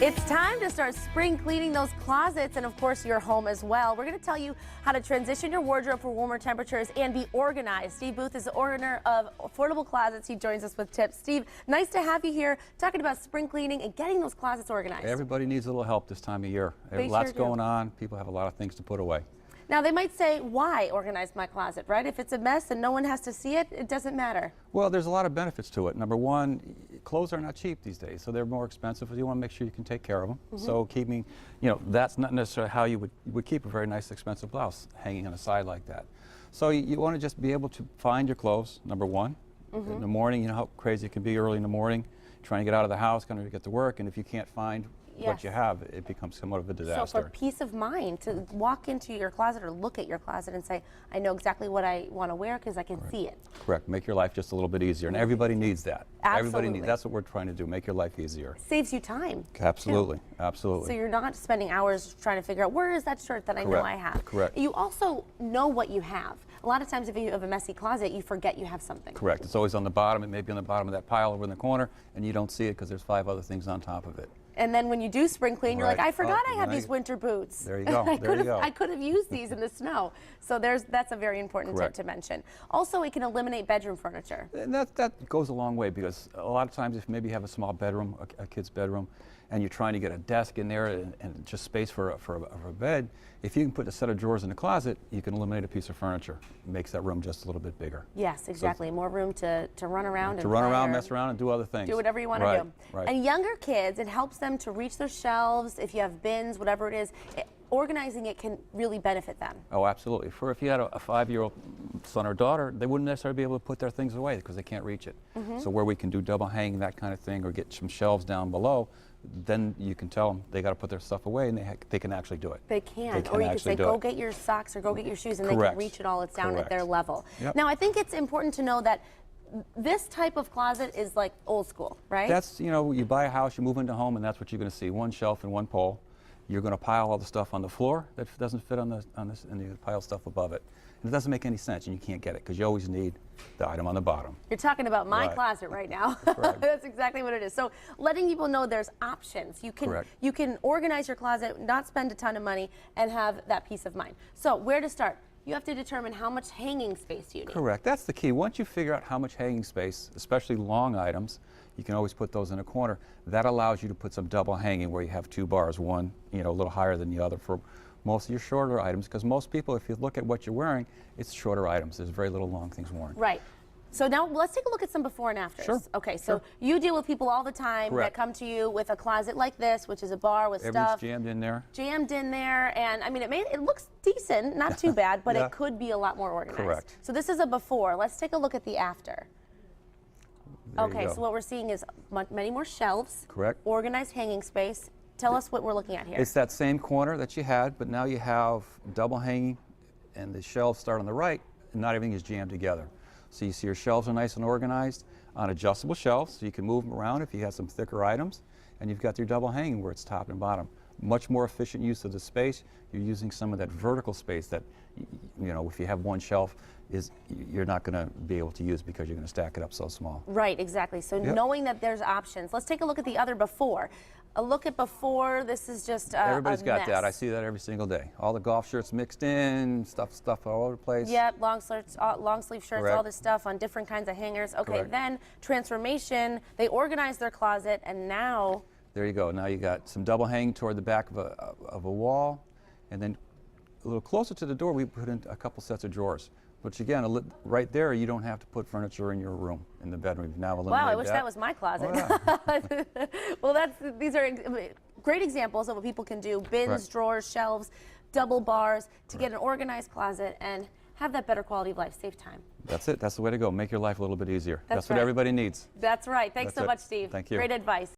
It's time to start spring cleaning those closets and, of course, your home as well. We're going to tell you how to transition your wardrobe for warmer temperatures and be organized. Steve Booth is the owner of Affordable Closets. He joins us with tips. Steve, nice to have you here talking about spring cleaning and getting those closets organized. Everybody needs a little help this time of year. Lots going on. People have a lot of things to put away. Now, they might say, why organize my closet, right? If it's a mess and no one has to see it, it doesn't matter. Well, there's a lot of benefits to it. Number one, clothes are not cheap these days, so they're more expensive. You want to make sure you can take care of them. So keeping, that's not necessarily how you would keep a very nice expensive blouse hanging on a side like that. So you want to just be able to find your clothes, number one. In the morning, you know how crazy it can be early in the morning, trying to get out of the house, going to get to work, and if you can't find what you have, it becomes somewhat of a disaster. So for peace of mind, to walk into your closet or look at your closet and say, I know exactly what I want to wear because I can see it. Correct. Make your life just a little bit easier, and everybody needs that. Absolutely. Everybody needs. That's what we're trying to do. Make your life easier. Saves you time. Absolutely. Absolutely. So you're not spending hours trying to figure out where is that shirt that I know I have. Correct. You also know what you have. A lot of times if you have a messy closet, you forget you have something. Correct. It's always on the bottom. It may be on the bottom of that pile over in the corner, and you don't see it because there's 5 other things on top of it. And then when you do spring clean, you're like, I forgot I had these winter boots. There you go. I could have used these in the snow. So that's a very important tip to mention. Also, it can eliminate bedroom furniture. And that goes a long way, because a lot of times if maybe you have a small bedroom, a kid's bedroom, and you're trying to get a desk in there and just space for a bed, if you can put a set of drawers in the closet, you can eliminate a piece of furniture. It makes that room just a little bit bigger. Yes, exactly. So more room to run around. To run around, mess around, and do other things. Do whatever you want to do. Right. And younger kids, it helps them to reach their shelves. If you have bins, whatever it is, organizing it can really benefit them. Oh, absolutely. If you had a 5-year-old son or daughter, they wouldn't necessarily be able to put their things away because they can't reach it. So where we can do double hanging, that kind of thing, or get some shelves down below, then you can tell them they got to put their stuff away, and they can actually do it. They can. Or you can say, go get your socks or go get your shoes, and they can reach it all. It's down at their level. Now, I think it's important to know that this type of closet is like old school, right? That's, you buy a house, you move into a home, and that's what you're going to see. One shelf and one pole. You're going to pile all the stuff on the floor that doesn't fit on this, and you pile stuff above it. And it doesn't make any sense, and you can't get it because you always need the item on the bottom. You're talking about my closet right now. That's exactly what it is. So letting people know there's options. You can organize your closet, not spend a ton of money, and have that peace of mind. So where to start? You have to determine how much hanging space you need. Correct. That's the key. Once you figure out how much hanging space, especially long items, you can always put those in a corner. That allows you to put some double hanging where you have 2 bars, one a little higher than the other for most of your shorter items, because most people, if you look at what you're wearing, it's shorter items. There's very little long things worn. Right. So now let's take a look at some before and afters. Sure. Okay, so you deal with people all the time that come to you with a closet like this, which is a bar with stuff jammed in there. Jammed in there, and I mean it looks decent, not too bad, but it could be a lot more organized. Correct. So this is a before. Let's take a look at the after. Okay, so what we're seeing is many more shelves. Correct. Organized hanging space. Tell us what we're looking at here. It's that same corner that you had, but now you have double hanging, and the shelves start on the right, and not everything is jammed together. So you see your shelves are nice and organized on adjustable shelves, so you can move them around if you have some thicker items, and you've got your double hanging where it's top and bottom. Much more efficient use of the space. You're using some of that vertical space that, if you have one shelf, you're not going to be able to use because you're going to stack it up so small. Right, exactly. So knowing that there's options. Let's take a look at the other before. A look at before, this is just Everybody's got mess. that. I see that every single day. All the golf shirts mixed in, stuff all over the place. Yep, long sleeve shirts, all this stuff on different kinds of hangers. Okay, then transformation, they organize their closet, and now... There you go. Now you got some double hanging toward the back of a wall, and then a little closer to the door we put in a couple sets of drawers. Which again, right there, you don't have to put furniture in your room, in the bedroom. You've now eliminated Wow, I wish that was my closet. Well, these are great examples of what people can do. Bins, drawers, shelves, double bars to get an organized closet and have that better quality of life, save time. That's it. That's the way to go. Make your life a little bit easier. That's what everybody needs. That's right. Thanks so much, Steve. Thank you. Great advice.